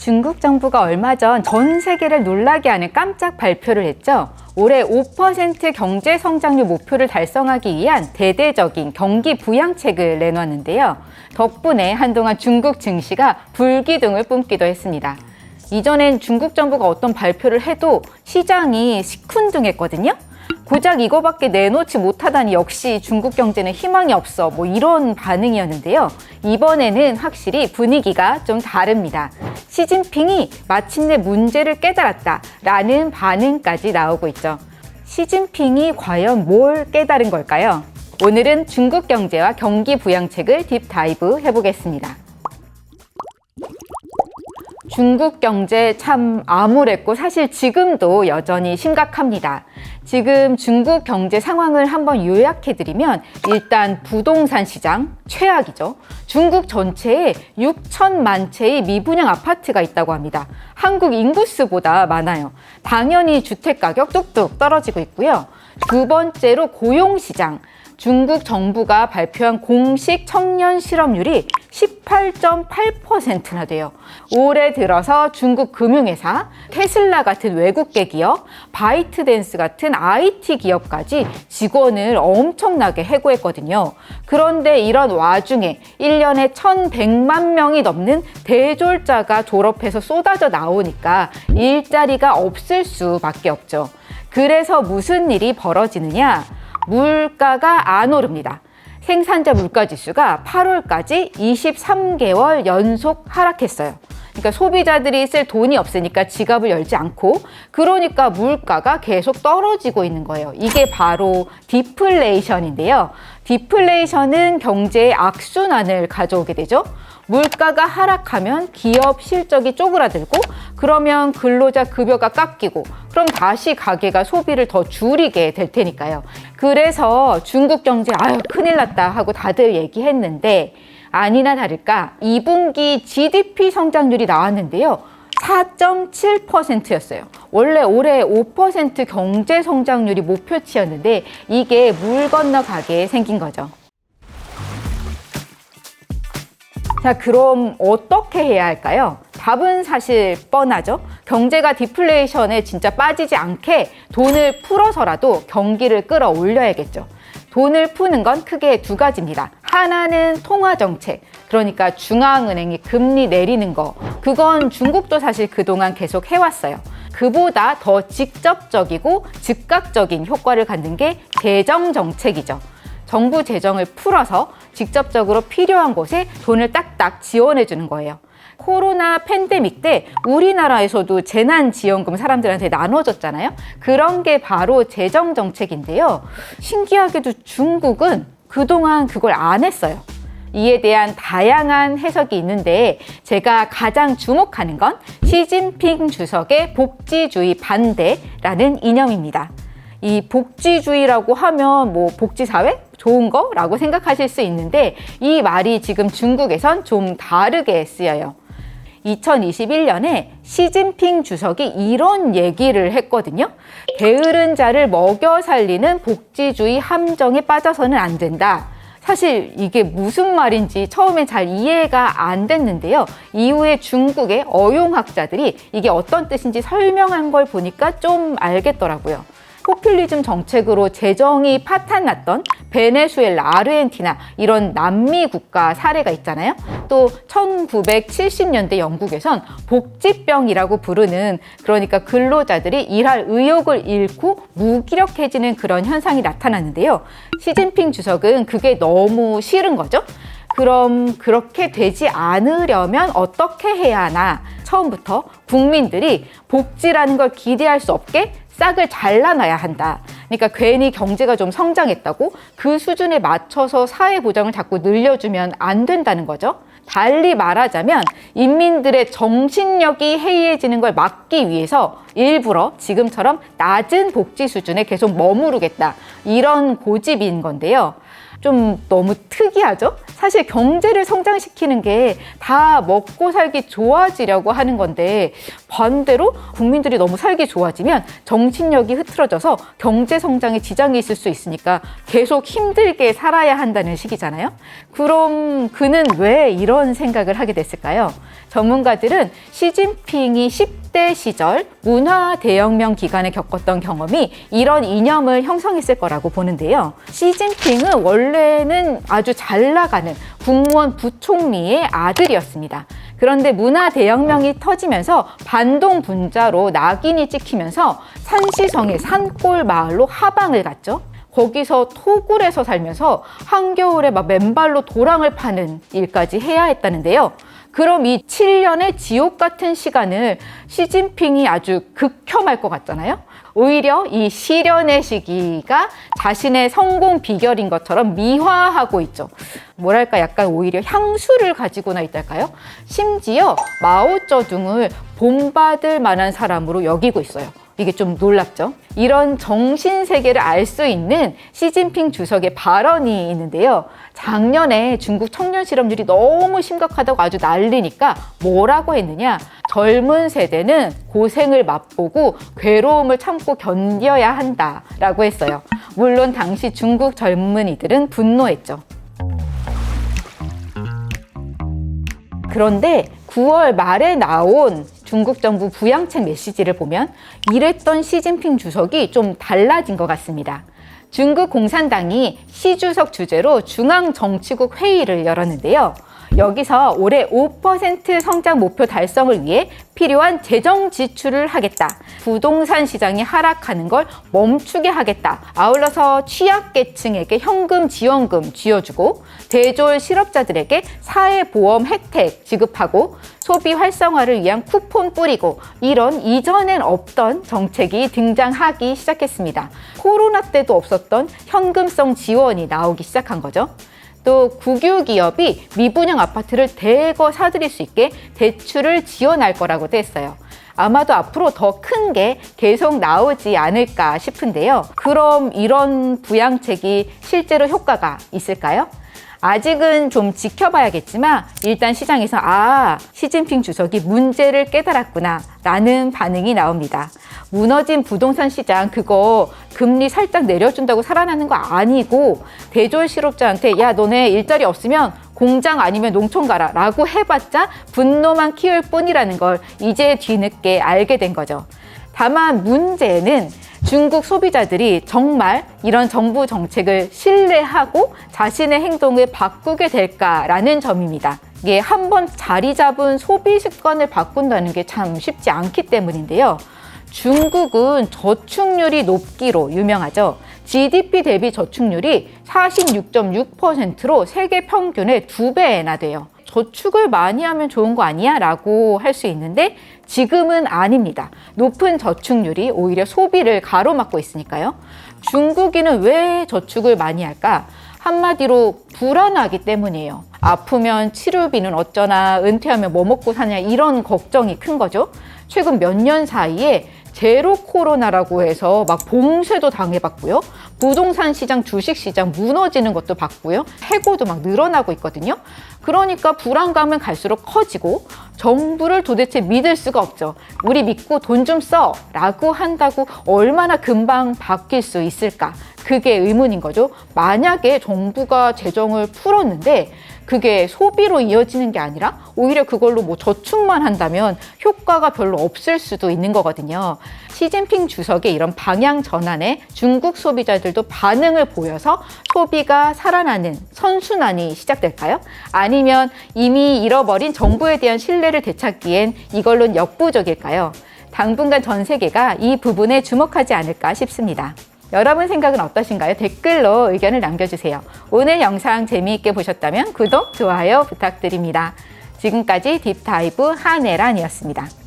중국 정부가 얼마 전 세계를 놀라게 하는 깜짝 발표를 했죠. 올해 5% 경제 성장률 목표를 달성하기 위한 대대적인 경기 부양책을 내놓았는데요. 덕분에 한동안 중국 증시가 불기둥을 뿜기도 했습니다. 이전엔 중국 정부가 어떤 발표를 해도 시장이 시큰둥했거든요. 고작 이거밖에 내놓지 못하다니 역시 중국 경제는 희망이 없어, 이런 반응이었는데요. 이번에는 확실히 분위기가 좀 다릅니다. 시진핑이 마침내 문제를 깨달았다라는 반응까지 나오고 있죠. 시진핑이 과연 뭘 깨달은 걸까요? 오늘은 중국 경제와 경기 부양책을 딥다이브 해보겠습니다. 중국 경제 참 암울했고 사실 지금도 여전히 심각합니다. 지금 중국 경제 상황을 한번 요약해드리면 일단 부동산 시장 최악이죠. 중국 전체에 6천만 채의 미분양 아파트가 있다고 합니다. 한국 인구수보다 많아요. 당연히 주택가격 뚝뚝 떨어지고 있고요. 두 번째로 고용시장. 중국 정부가 발표한 공식 청년 실업률이 18.8%나 돼요. 올해 들어서 중국 금융회사, 테슬라 같은 외국계 기업, 바이트댄스 같은 IT 기업까지 직원을 엄청나게 해고했거든요. 그런데 이런 와중에 1년에 1,100만 명이 넘는 대졸자가 졸업해서 쏟아져 나오니까 일자리가 없을 수밖에 없죠. 그래서 무슨 일이 벌어지느냐? 물가가 안 오릅니다. 생산자 물가지수가 8월까지 23개월 연속 하락했어요. 그러니까 소비자들이 쓸 돈이 없으니까 지갑을 열지 않고, 그러니까 물가가 계속 떨어지고 있는 거예요. 이게 바로 디플레이션인데요. 디플레이션은 경제의 악순환을 가져오게 되죠. 물가가 하락하면 기업 실적이 쪼그라들고, 그러면 근로자 급여가 깎이고, 그럼 다시 가게가 소비를 더 줄이게 될 테니까요. 그래서 중국 경제 큰일 났다 하고 다들 얘기했는데, 아니나 다를까 2분기 GDP 성장률이 나왔는데요. 4.7%였어요. 원래 올해 5% 경제 성장률이 목표치였는데 이게 물 건너가게 생긴 거죠. 자, 그럼 어떻게 해야 할까요? 답은 사실 뻔하죠. 경제가 디플레이션에 진짜 빠지지 않게 돈을 풀어서라도 경기를 끌어올려야겠죠. 돈을 푸는 건 크게 두 가지입니다. 하나는 통화정책, 그러니까 중앙은행이 금리 내리는 거, 그건 중국도 사실 그동안 계속 해왔어요. 그보다 더 직접적이고 즉각적인 효과를 갖는 게 재정정책이죠. 정부 재정을 풀어서 직접적으로 필요한 곳에 돈을 딱딱 지원해 주는 거예요. 코로나 팬데믹 때 우리나라에서도 재난지원금 사람들한테 나눠줬잖아요. 그런 게 바로 재정정책인데요. 신기하게도 중국은 그동안 그걸 안 했어요. 이에 대한 다양한 해석이 있는데 제가 가장 주목하는 건 시진핑 주석의 복지주의 반대라는 이념입니다. 이 복지주의라고 하면 복지사회? 좋은 거라고 생각하실 수 있는데 이 말이 지금 중국에선 좀 다르게 쓰여요. 2021년에 시진핑 주석이 이런 얘기를 했거든요. 게으른 자를 먹여 살리는 복지주의 함정에 빠져서는 안 된다. 사실 이게 무슨 말인지 처음엔 잘 이해가 안 됐는데요. 이후에 중국의 어용학자들이 이게 어떤 뜻인지 설명한 걸 보니까 좀 알겠더라고요. 포퓰리즘 정책으로 재정이 파탄났던 베네수엘라, 아르헨티나 이런 남미 국가 사례가 있잖아요. 또 1970년대 영국에선 복지병이라고 부르는, 그러니까 근로자들이 일할 의욕을 잃고 무기력해지는 그런 현상이 나타났는데요. 시진핑 주석은 그게 너무 싫은 거죠. 그럼 그렇게 되지 않으려면 어떻게 해야 하나? 처음부터 국민들이 복지라는 걸 기대할 수 없게 싹을 잘라놔야 한다. 그러니까 괜히 경제가 좀 성장했다고 그 수준에 맞춰서 사회보장을 자꾸 늘려주면 안 된다는 거죠. 달리 말하자면 인민들의 정신력이 해이해지는 걸 막기 위해서 일부러 지금처럼 낮은 복지 수준에 계속 머무르겠다. 이런 고집인 건데요. 좀 너무 특이하죠? 사실 경제를 성장시키는 게 다 먹고 살기 좋아지려고 하는 건데 반대로 국민들이 너무 살기 좋아지면 정신력이 흐트러져서 경제 성장에 지장이 있을 수 있으니까 계속 힘들게 살아야 한다는 식이잖아요. 그럼 그는 왜 이런 생각을 하게 됐을까요? 전문가들은 시진핑이 10대 시절 문화 대혁명 기간에 겪었던 경험이 이런 이념을 형성했을 거라고 보는데요. 시진핑은 원래는 아주 잘 나가는 국무원 부총리의 아들이었습니다. 그런데 문화 대혁명이 터지면서 반동 분자로 낙인이 찍히면서 산시성의 산골 마을로 하방을 갔죠. 거기서 토굴에서 살면서 한겨울에 막 맨발로 도랑을 파는 일까지 해야 했다는데요. 그럼 이 7년의 지옥 같은 시간을 시진핑이 아주 극혐할 것 같잖아요. 오히려 이 시련의 시기가 자신의 성공 비결인 것처럼 미화하고 있죠. 뭐랄까 약간 오히려 향수를 가지고나 있달까요? 심지어 마오쩌둥을 본받을 만한 사람으로 여기고 있어요. 이게 좀 놀랍죠? 이런 정신세계를 알 수 있는 시진핑 주석의 발언이 있는데요. 작년에 중국 청년 실업률이 너무 심각하다고 아주 난리니까 뭐라고 했느냐? 젊은 세대는 고생을 맛보고 괴로움을 참고 견뎌야 한다라고 했어요. 물론 당시 중국 젊은이들은 분노했죠. 그런데 9월 말에 나온 중국 정부 부양책 메시지를 보면 이랬던 시진핑 주석이 좀 달라진 것 같습니다. 중국 공산당이 시 주석 주재로 중앙정치국 회의를 열었는데요. 여기서 올해 5% 성장 목표 달성을 위해 필요한 재정 지출을 하겠다. 부동산 시장이 하락하는 걸 멈추게 하겠다. 아울러서 취약계층에게 현금 지원금 쥐어주고 대졸 실업자들에게 사회보험 혜택 지급하고 소비 활성화를 위한 쿠폰 뿌리고 이런 이전엔 없던 정책이 등장하기 시작했습니다. 코로나 때도 없었던 현금성 지원이 나오기 시작한 거죠. 또 국유기업이 미분양 아파트를 대거 사들일 수 있게 대출을 지원할 거라고도 했어요. 아마도 앞으로 더 큰 게 계속 나오지 않을까 싶은데요. 그럼 이런 부양책이 실제로 효과가 있을까요? 아직은 좀 지켜봐야겠지만 일단 시장에서 시진핑 주석이 문제를 깨달았구나 라는 반응이 나옵니다. 무너진 부동산 시장 그거 금리 살짝 내려준다고 살아나는 거 아니고 대졸 실업자한테 야 너네 일자리 없으면 공장 아니면 농촌 가라 라고 해봤자 분노만 키울 뿐이라는 걸 이제 뒤늦게 알게 된 거죠. 다만 문제는 중국 소비자들이 정말 이런 정부 정책을 신뢰하고 자신의 행동을 바꾸게 될까라는 점입니다. 이게 한번 자리 잡은 소비 습관을 바꾼다는 게 참 쉽지 않기 때문인데요. 중국은 저축률이 높기로 유명하죠. GDP 대비 저축률이 46.6%로 세계 평균의 2배나 돼요. 저축을 많이 하면 좋은 거 아니야? 라고 할 수 있는데 지금은 아닙니다. 높은 저축률이 오히려 소비를 가로막고 있으니까요. 중국인은 왜 저축을 많이 할까? 한마디로 불안하기 때문이에요. 아프면 치료비는 어쩌나, 은퇴하면 뭐 먹고 사냐 이런 걱정이 큰 거죠. 최근 몇 년 사이에 제로 코로나라고 해서 막 봉쇄도 당해봤고요. 부동산 시장, 주식 시장 무너지는 것도 봤고요. 해고도 막 늘어나고 있거든요. 그러니까 불안감은 갈수록 커지고 정부를 도대체 믿을 수가 없죠. 우리 믿고 돈 좀 써 라고 한다고 얼마나 금방 바뀔 수 있을까? 그게 의문인 거죠. 만약에 정부가 재정을 풀었는데 그게 소비로 이어지는 게 아니라 오히려 그걸로 뭐 저축만 한다면 효과가 별로 없을 수도 있는 거거든요. 시진핑 주석의 이런 방향 전환에 중국 소비자들도 반응을 보여서 소비가 살아나는 선순환이 시작될까요? 아니면 이미 잃어버린 정부에 대한 신뢰를 되찾기엔 이걸로는 역부족일까요? 당분간 전 세계가 이 부분에 주목하지 않을까 싶습니다. 여러분 생각은 어떠신가요? 댓글로 의견을 남겨주세요. 오늘 영상 재미있게 보셨다면 구독, 좋아요 부탁드립니다. 지금까지 딥다이브 한혜란이었습니다.